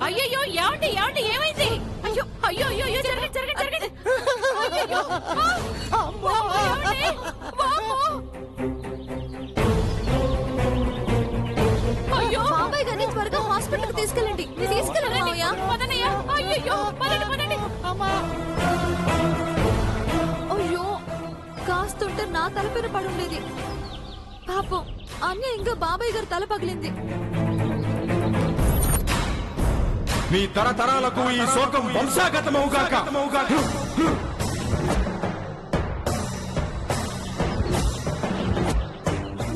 అయ్యో ఏమండి ఏమండి ఏమైంది? అయ్యో అయ్యో అయ్యో అయ్యో జరగండి జరగండి జరగండి. అయ్యయ్యో. ఏమండి? వామ్మో. అయ్యో బాబాయ్ గారిని త్వరగా హాస్పిటల్ కి తీసుకెళ్ళండి. తీసుకెళ్ళండి మావయ్య. పదనయ్య. అయ్యయ్యో పదండి పదండి. అయ్యో కాస్తుంటే నా తలపైన పడుండేది. పాపం అన్యాయంగా బాబాయ్ గారి తల పగిలింది. మీ తరతరాలకు ఈ శోకం వంశాగతమవుగాక.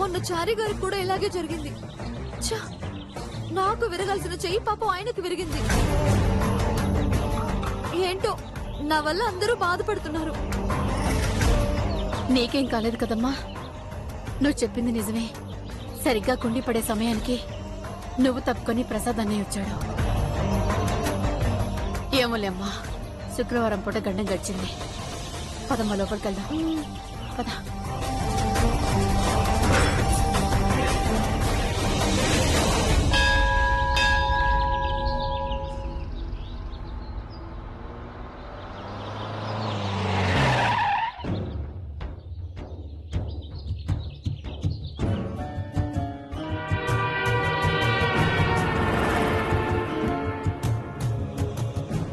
మొన్న చారి గారికి కూడా ఇలాగే జరిగింది. ఛ! నాకు విరగాల్సిన చెయ్యి పాపం ఆయనకు విరిగింది. ఏంటో నా వల్ల అందరూ బాధపడుతున్నారు. నీకేం కాలేదు కదమ్మా. నువ్వు చెప్పింది నిజమే. సరిగ్గా కుండి పడే సమయానికి నువ్వు తప్పుకొని ప్రసాద్ అన్నయ్య వచ్చాడు. ఏమోలేమ్మా, శుక్రవారం పూట గండం గడిచింది. పదమ్మా లోపలికి వెళ్దాం. పద.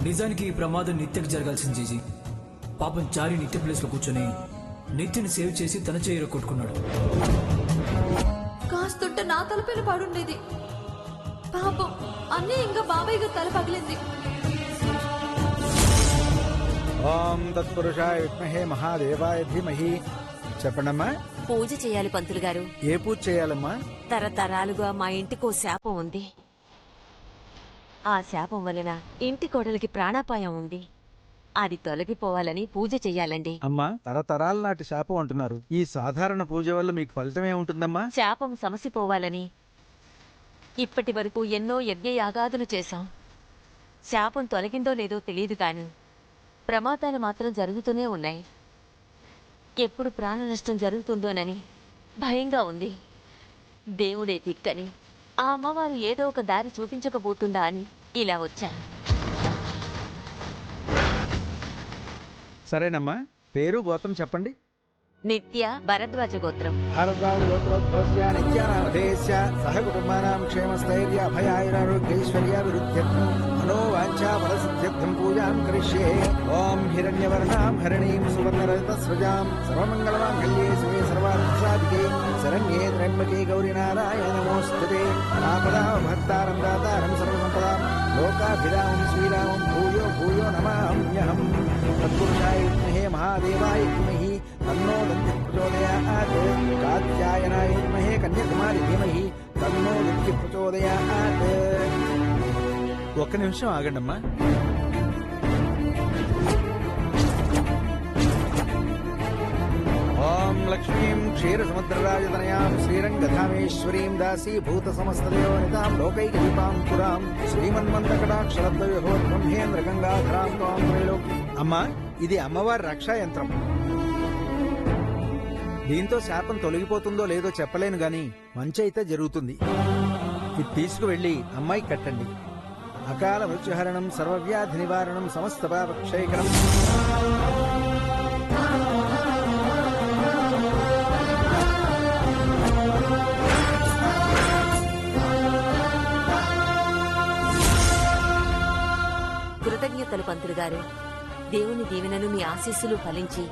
నిజానికి ఈ ప్రమాదం నిత్యకి జరగాల్సింది జీజీ. పాపం చారి నిత్య ప్లేస్ లో కూర్చొని నిత్యని సేవ్ చేసి తన చేయిలో కొట్టుకున్నాడు. కాస్తుంటే నా తలపైన పడుండేది. పాపం అన్యాయంగా బాబాయ్ గారి తల పగిలింది. ఓం తత్పురుషాయ విద్మహే మహాదేవాయ ధీమహి. చెప్పండమ్మా, పూజ చేయాలి పంతులు గారు. ఏ పూజ చేయాలమ్మా? తరతరాలుగా మా ఇంటికో శాపం ఉంది. ఆ శాపం వలన ఇంటి కోడలికి ప్రాణాపాయం ఉంది. అది తొలగిపోవాలని పూజ చెయ్యాలండి. అమ్మా, తరతరాల నాటి శాపం అంటున్నారు. ఈ సాధారణ పూజ వల్ల మీకు ఫలితం ఏముంటుందమ్మా? శాపం సమసిపోవాలని ఇప్పటి వరకు ఎన్నో యజ్ఞయాగాదులు చేశాం. శాపం తొలగిందో లేదో తెలియదు కాని ప్రమాదాలు మాత్రం జరుగుతూనే ఉన్నాయి. ఎప్పుడు ప్రాణ నష్టం జరుగుతుందోనని భయంగా ఉంది. దేవుడే దిక్కని, ఆ అమ్మవారు ఏదో ఒక దారి చూపించకపోతుందా అని ఇలా వచ్చా. సరేనమ్మా, పేరు గోత్రం చెప్పండి. నిత్య భరద్వాజ గోత్రం. భారద్వాజ గోత్రోద్భవస్య నిత్యానామధేయస్య సహ కుటుంబానాం క్షేమస్థైర్య అభయాయురారోగ్యైశ్వర్యాభివృద్ధ్యర్థం మనోవాంఛా ఫలసిద్ధ్యర్థం పూజాం కరిష్యే. ఓం హిరణ్యవర్ణాం హరిణీం సువర్ణరజతస్రజాం సర్వమంగళమాంగళ్యే శివే సర్వార్థసాధికే శరణ్యే త్ర్యంబకే గౌరీ నారాయణ నమోస్తుతే. ఆపదామహర్తారం దాతారం సర్వసంపదాం లోకాభిరామం శ్రీరామం భూయో భూయో నమామ్యహం. తత్పురుషాయ విద్మహే మహాదేవాయ ధీమహి తన్నో దంతి ప్రచోదయాత్. కాత్యాయనాయ విద్మహే కన్యాకుమారి ధీమహి తన్నో దంతి ప్రచోదయాత్. ఒక్క నిమిషం ఆగండమ్మా. ఓం లక్ష్మీం క్షీరసముద్రరాజతనయాం శ్రీరంగధామేశ్వరీం దాసీభూత సమస్తదేవనితాం లోకైకదీపాం పురాం శ్రీమన్మంతకటాక్షరద్వయో బ్రహ్మేంద్ర గంగాధరాం త్వాం త్రైలోక్యం. అమ్మా, ఇది అమ్మవారి రక్షా యంత్రం. దీంతో శాపం తొలగిపోతుందో లేదో చెప్పలేను గాని మంచి అయితే జరుగుతుంది. ఇది తీసుకువెళ్లి అమ్మాయి కట్టండి. అకాల మృత్యుహరణం సర్వవ్యాధి నివారణం సమస్త పాపక్షయకరం. కృతజ్ఞతలు పంతులు గారు. దేవుని దీవెనలు మీ ఆశీస్సులు ఫలించి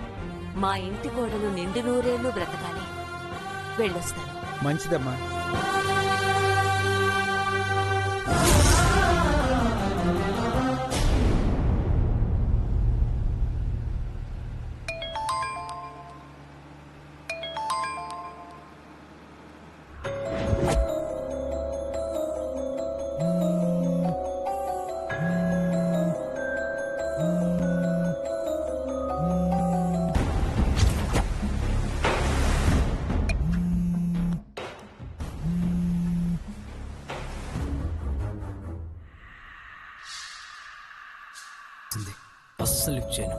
మా ఇంటి కోడలు నిండు నూరేళ్లు బ్రతకాలి. వెళ్ళొస్తాను. మంచిదమ్మా. అస్సలు ఇచ్చాను.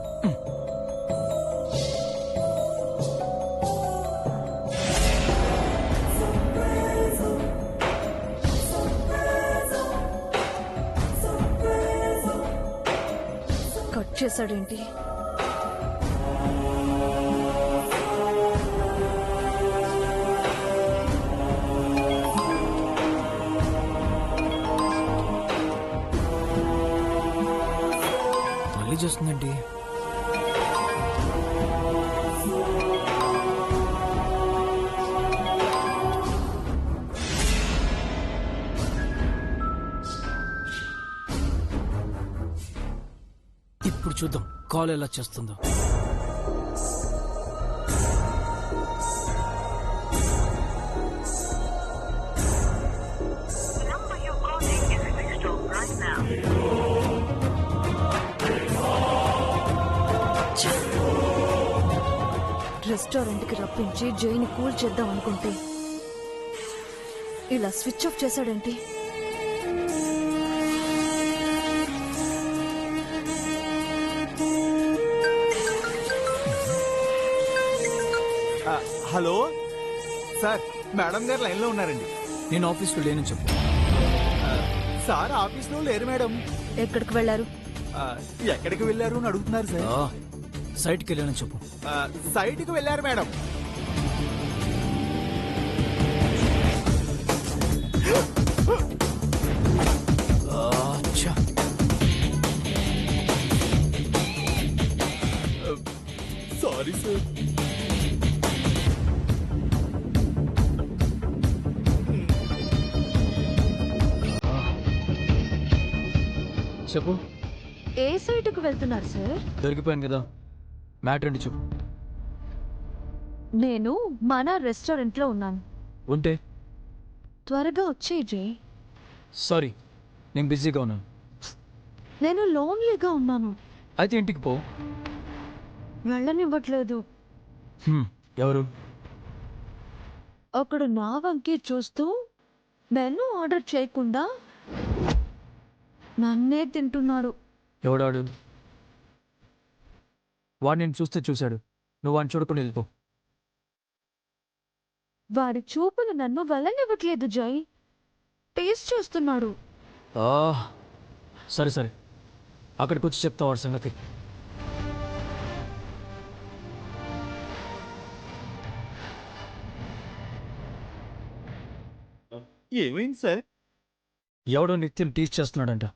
చేశాడేంటి? మళ్ళీ చేస్తుందండి. ఇప్పుడు చూద్దాం కాల్ ఎలా చేస్తుందో. రెస్టారెంట్ కి రప్పించి జైని కూల్ చేద్దాం అనుకుంటే ఇలా స్విచ్ ఆఫ్ చేశాడేంటి? హలో సార్, మేడం గారు లైన్ లో ఉన్నారండి. నేను ఆఫీస్లో లేనని చెప్పు. సార్ ఆఫీస్ లో లేరు మేడం. ఎక్కడికి వెళ్లారు? ఎక్కడికి వెళ్ళారు అని అడుగుతున్నారు సార్. సైట్కి వెళ్ళానని చెప్పు. సైట్ కి వెళ్ళారు మేడం. అచ్చా. Sorry sir. చెప్పు. ఏ సైటుకు వెళ్తున్నారు సార్? దొరికిపోయాను కదా, మ్యాటర్ ఏంటి చెప్పు. నేను మన రెస్టారెంట్ లో ఉన్నాను. ఉంటే త్వరగా వచ్చే జై. సారీ, నేను బిజీగా ఉన్నాను. నేను లోన్లీగా ఉన్నాను. అయితే ఇంటికి పో. వెళ్ళనివ్వట్లేదు. ఎవరు? అక్కడ నా వంకి చూస్తూ మెనూ ఆర్డర్ చేయకుండా నన్నే తింటున్నాడు. ఎవడాడు? వాడు నేను చూస్తే చూశాడు, నువ్వు వాడిని చూడకుండా వెళ్ళిపో. వాడి చూపులు నన్ను వెళ్ళనివ్వట్లేదు జై. టేస్ట్ చేస్తున్నాడు. సరే సరే, అక్కడికి వచ్చి చెప్తా వాడి సంగతి. ఏమైంది సార్? ఎవడో నిత్యం టీచ్ చేస్తున్నాడంట.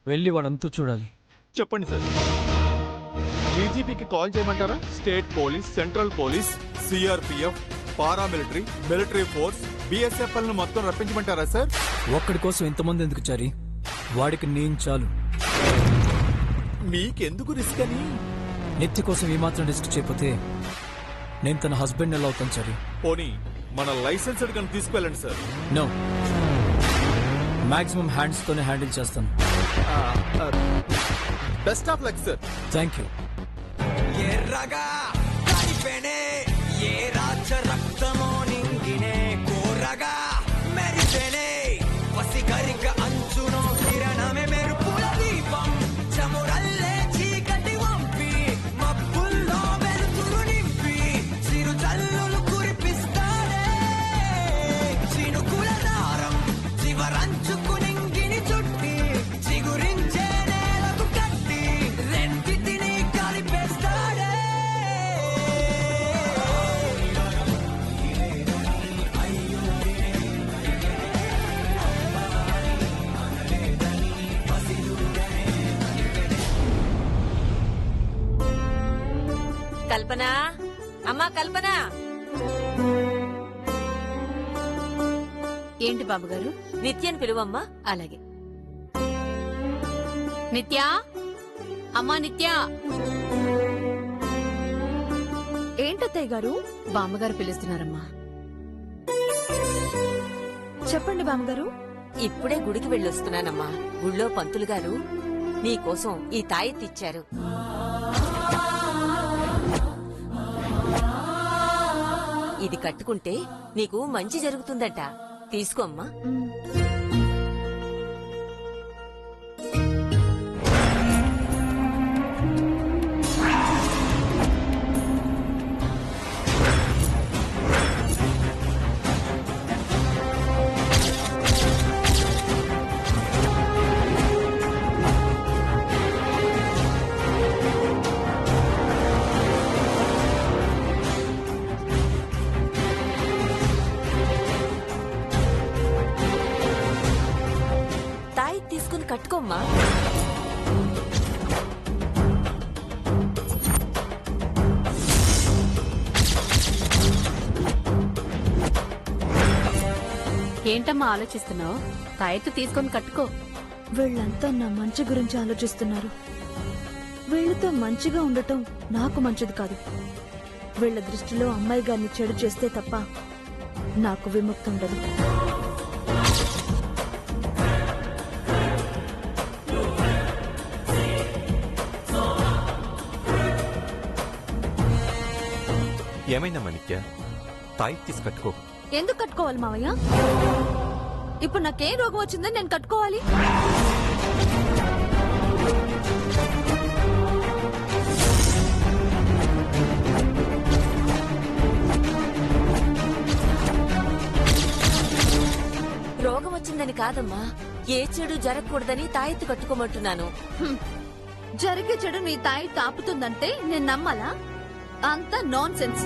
వెళ్ళి వాడంతా చూడాలి. చెప్పండి సార్. డీజీపీకి కాల్ చేయమంటారా? State police, central police, CRPF, paramilitary, military force, బిఎస్ఎఫ్ఎల్ ను మొత్తం రప్పించమంటారా సార్? ఒక్కడి కోసం ఇంతమంది ఎందుకు చారి? వాడికి నేను చాలు. మీకెందుకు రిస్క్ అని? నిత్య కోసం ఏమాత్రం రిస్క్ చేయకపోతే నేను తన హస్బెండ్ ఎలా అవుతాను చారి? పోనీ మన లైసెన్స్డ్ గన్ తీసుకువెళ్ళండి సార్. నో, మాక్సిమం హ్యాండ్స్ తోనే హ్యాండిల్ చేస్తాను. Best of luck sir. Thank you. ఎర్రగా కాలిపోయినే ఏ రాజ రక్తమో నింగినే కోరగా మెరిసేనే పసిగరిక అంచునో కిరణమే మెరుపుల దీపం చమురల్లే చీకటి వంపి మబ్బుల్లో వెలుతురు నింపి చిరు చల్లులు కురిపిస్తాడే చినుకుల దారం చివరంచుకు నింగిని చుట్టి చిగురించే నేలకు కట్టి రెండిటిని కలిపేస్తాడే. కల్పన, అమ్మా కల్పన. ఏంటి బాబుగారు? నిత్యని పిలువమ్మా. అలాగే. నిత్య, అమ్మా నిత్య. ఏంటత్తయ్య గారు? బామ్మగారు పిలుస్తున్నారమ్మా. చెప్పండి బామ్మగారు. ఇప్పుడే గుడికి వెళ్ళొస్తున్నానమ్మా. గుళ్ళో పంతులు గారు నీకోసం ఈ తాయెత్తు ఇచ్చారు. ఇది కట్టుకుంటే నీకు మంచి జరుగుతుందట. తీసుకోమ్మా. తాయి తీసుకుని కట్టుకోమ్మా. ఏంటమ్మా ఆలోచిస్తున్నావు? తాయెత్తు తీసుకొని కట్టుకో. వీళ్ళంతా నా మంచి గురించి ఆలోచిస్తున్నారు. వీళ్ళతో మంచిగా ఉండటం నాకు మంచిది కాదు. వీళ్ళ దృష్టిలో అమ్మాయి గారిని చెడు చేస్తే తప్ప నాకు విముక్తి ఉండదు. ఏమైందమ్మా నిత్య? తాయి తీసి కట్టుకో. ఎందుకు కట్టుకోవాలి మావయ్య? ఇప్పుడు నాకేం రోగం వచ్చిందని నేను కట్టుకోవాలి? రోగం వచ్చిందని కాదమ్మా, ఏ చెడు జరగకూడదని తాయెత్తు కట్టుకోమంటున్నాను. జరిగే చెడు నీ తాయి తాపుతుందంటే నేను నమ్మాలా? అంత నాన్ సెన్స్.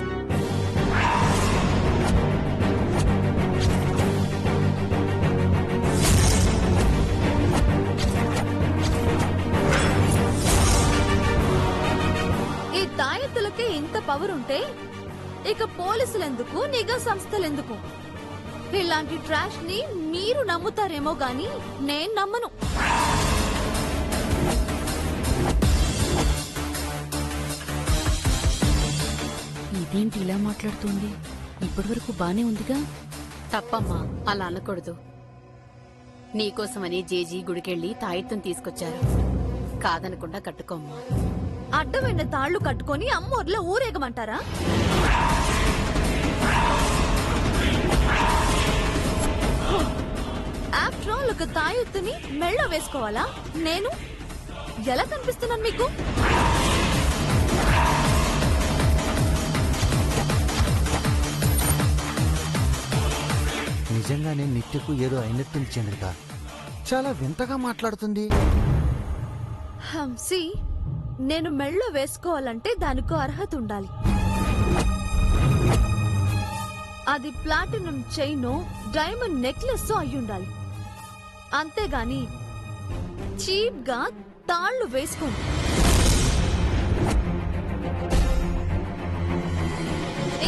ఈ తాయెత్తులకే ఇంత పవర్ ఉంటే ఇక పోలీసులెందుకు, నిఘా సంస్థలెందుకు? ఇలాంటి ట్రాష్ ని మీరు నమ్ముతారేమో గాని నేను నమ్మను. ఇదేంటి ఇలా మాట్లాడుతుంది? ఇప్పటి వరకు బానే ఉందిగా. తప్పమ్మా, అలా అనకూడదు. నీకోసమని జేజీ గుడికెళ్ళి తాయెత్తుని తీసుకొచ్చారు. కాదనకుండా కట్టుకోమ్మా. అడ్డమైన తాళ్లు కట్టుకొని అమ్మోర్లో ఊరేగమంటారా? ఆఫ్టర్ ఆల్ ఒక తాయెత్తుని మెళ్ళ వేసుకోవాలా? నేను ఎలా కనిపిస్తున్నాను మీకు? నిజంగానే నిత్యకు ఏదో అయినట్టుంది చంద్రిక. చాలా వింతగా మాట్లాడుతుంది. హంసి, నేను మెళ్ళ వేసుకోవాలంటే దానికో అర్హత ఉండాలి. అది ప్లాటినం చైనో డైమండ్ నెక్లెస్ అయ్యుండాలి. అంతేగాని చీప్ గా తాళ్లు వేసుకోండి.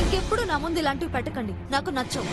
ఇంకెప్పుడు నా ముందు ఇలాంటివి పెట్టకండి, నాకు నచ్చవు.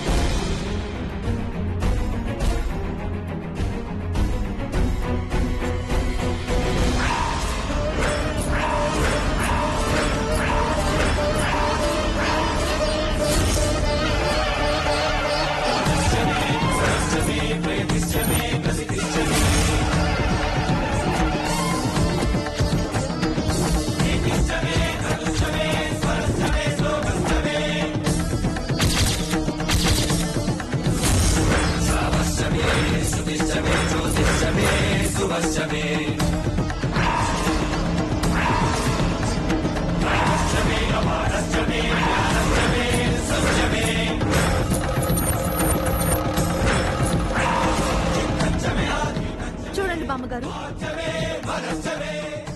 చూడండి బామ్మగారు,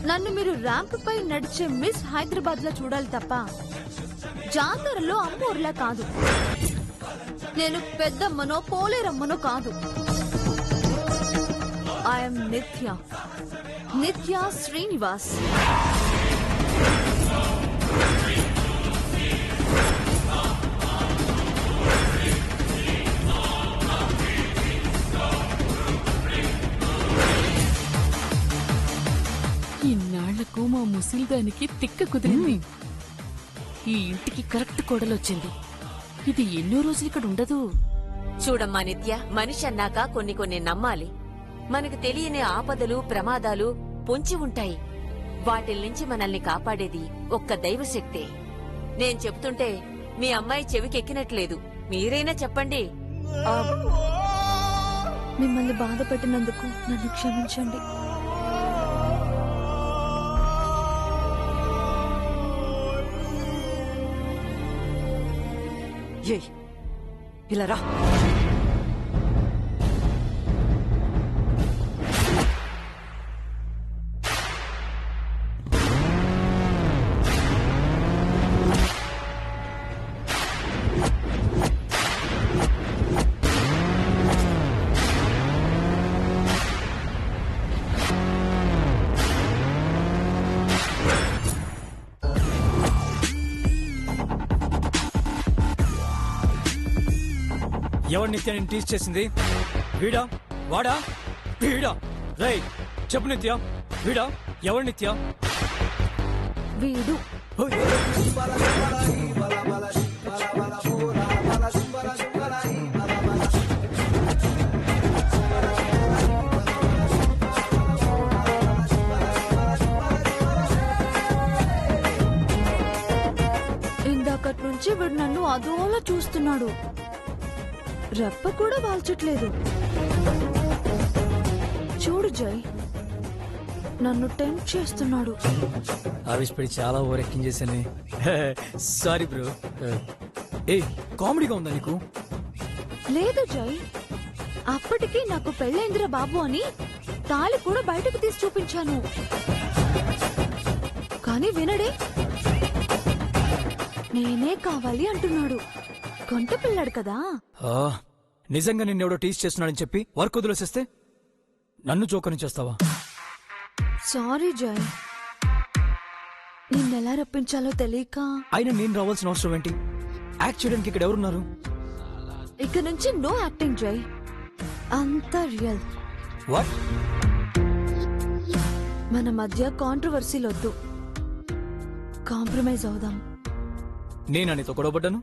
నన్ను మీరు ర్యాంప్ పై నడిచే మిస్ హైదరాబాద్ లో చూడాలి తప్ప జాతరలో అమ్మూర్లా కాదు. నేను పెద్దమ్మనో పోలేరమ్మనో కాదు. ఐఎమ్ నిత్య, నిత్య శ్రీనివాస్. ఇన్నాళ్లకు మా ముసిల్దానికి తిక్క కుదిరింది. ఈ ఇంటికి కరెక్ట్ కోడలొచ్చింది. ఇది ఎన్నో రోజులు ఇక్కడ ఉండదు. చూడమ్మా నిత్య, మనిషి అన్నాక కొన్ని నమ్మాలి. మనకు తెలియని ఆపదలు, ప్రమాదాలు పొంచి ఉంటాయి. వాటిల్నించి మనల్ని కాపాడేది ఒక్క దైవశక్తే. నేను చెప్తుంటే మీ అమ్మాయి చెవికెక్కినట్లేదు. మీరైనా చెప్పండి. మిమ్మల్ని బాధ పెట్టినందుకు నన్ను క్షమించండి. ఇలా రా. ఎవరు నిత్య నేను టీచ్ చేసింది? వీడా? వాడా? వీడా? రై చెప్పు నిత్య, వీడా? ఎవరు నిత్య? వీడు. ఇందాకటి నుంచి వీడు నన్ను అదోలా చూస్తున్నాడు. రెప్ప కూడా వాల్చట్లేదు. చూడు జై, నన్ను టెంప్ట్ చేస్తున్నాడు. ఆవేశపడి చాలా ఓవర్ యాక్టింగ్ చేశానే. Sorry bro. ఏ కామెడీగా ఉందా నీకు? లేదు జై, అప్పటికి నాకు పెళ్ళైందిరా బాబు అని తాళి కూడా బయటకు తీసి చూపించాను. కానీ వినడే, నేనే కావాలి అంటున్నాడు. కొంట పిల్లాడు కదా. నిజంగా నిన్నెవడో టీచ్ చేస్తున్నాడని చెప్పి వర్క్ వదిలేసేస్తే నన్ను జోకని చేస్తావా? సారీ జై, నిన్నెలా రప్పించాలో తెలియక. అయినా నేను రావాల్సిన అవసరం ఏంటి? యాక్ట్ చేయడానికి ఇక్కడ ఎవరున్నారు? ఇక నుంచి నో యాక్టింగ్ జై, అంతా రియల్. వాట్? మన మధ్య కాంట్రవర్సీలు వద్దు, కాంప్రమైజ్ అవుదాం. నేను నీతో గొడవపడ్డాను?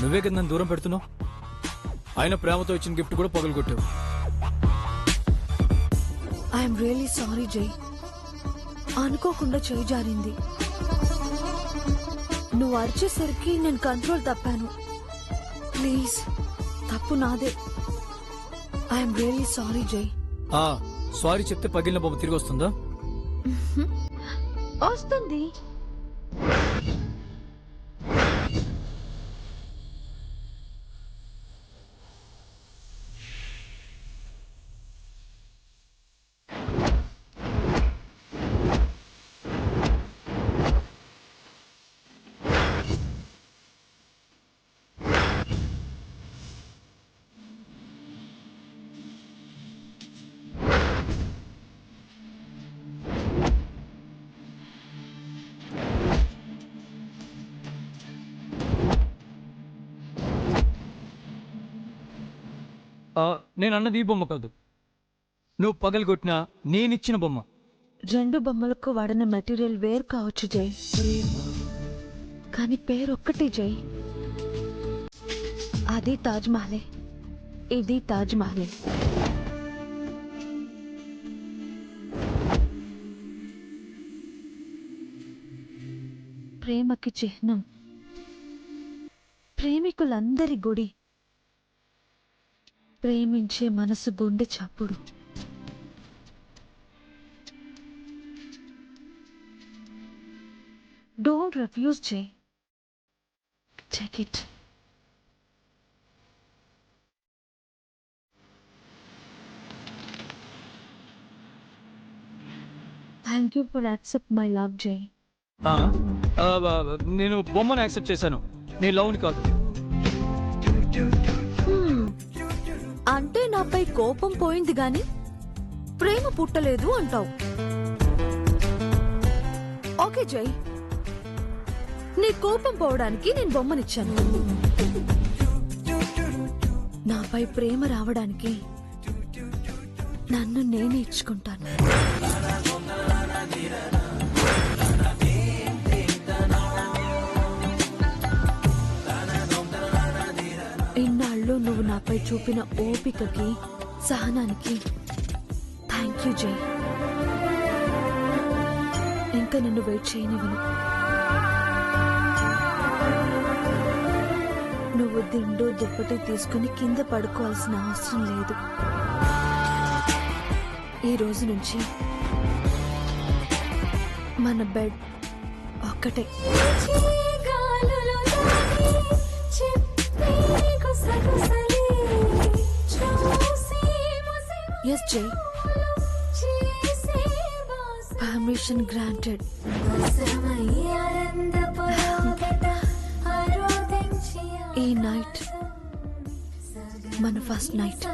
నువ్వే కదా నన్ను దూరం పెడుతున్నావు. ఆయన ప్రేమతో ఇచ్చిన గిఫ్ట్ కూడా పగలగొట్టావు. ఐఎమ్ రియలీ సారీ జై, అనుకోకుండా చేయి జారింది. నువ్వు అరిచేసరికి నేను కంట్రోల్ తప్పాను. ప్లీజ్, తప్పు నాదే. ఐఎమ్ రియలీ సారీ జై. సారీ చెప్తే పగిలిన బొమ్మ తిరిగి వస్తుందా? వస్తుంది. నేను అన్నది ఈ బొమ్మ కాదు, నువ్వు పగలగొట్టిన నేనిచ్చిన బొమ్మ. రెండు బొమ్మలకు వాడిన మెటీరియల్ వేరు కావచ్చు జై, కానీ పేరు ఒక్కటి జై. అది తాజ్ మహలే, ఇది తాజ్ మహలే. ప్రేమకి చిహ్నం, ప్రేమికులందరి గుడి, ప్రేమించే మనసు గుండె చప్పుడు. డోంట్ రిఫ్యూజ్ జై, take it. Thank you for accept my love జై. నేను బొమ్మను యాక్సెప్ట్ చేశాను, నీ లవ్ని కాదు. అంటే నాపై కోపం పోయింది గాని ప్రేమ పుట్టలేదు అంటావు. ఓకే జై, నీ కోపం పోవడానికి నేను బొమ్మనిచ్చాను. నాపై ప్రేమ రావడానికి నన్ను నేనే ఇచ్చుకుంటాను. ఇన్నాళ్ళు నువ్వు నాపై చూపిన ఓపికకి, సహనానికి థ్యాంక్ యూ జై. ఇంకా నన్ను వెయిట్ చేయనివ్వను. నువ్వు దిండు దుప్పటి తీసుకుని కింద పడుకోవాల్సిన అవసరం లేదు. ఈ రోజు నుంచి మన బెడ్ ఒక్కటే. ఎస్ జై, పర్మిషన్ గ్రాంటెడ్. ఈ నైట్ మన ఫస్ట్ నైట్.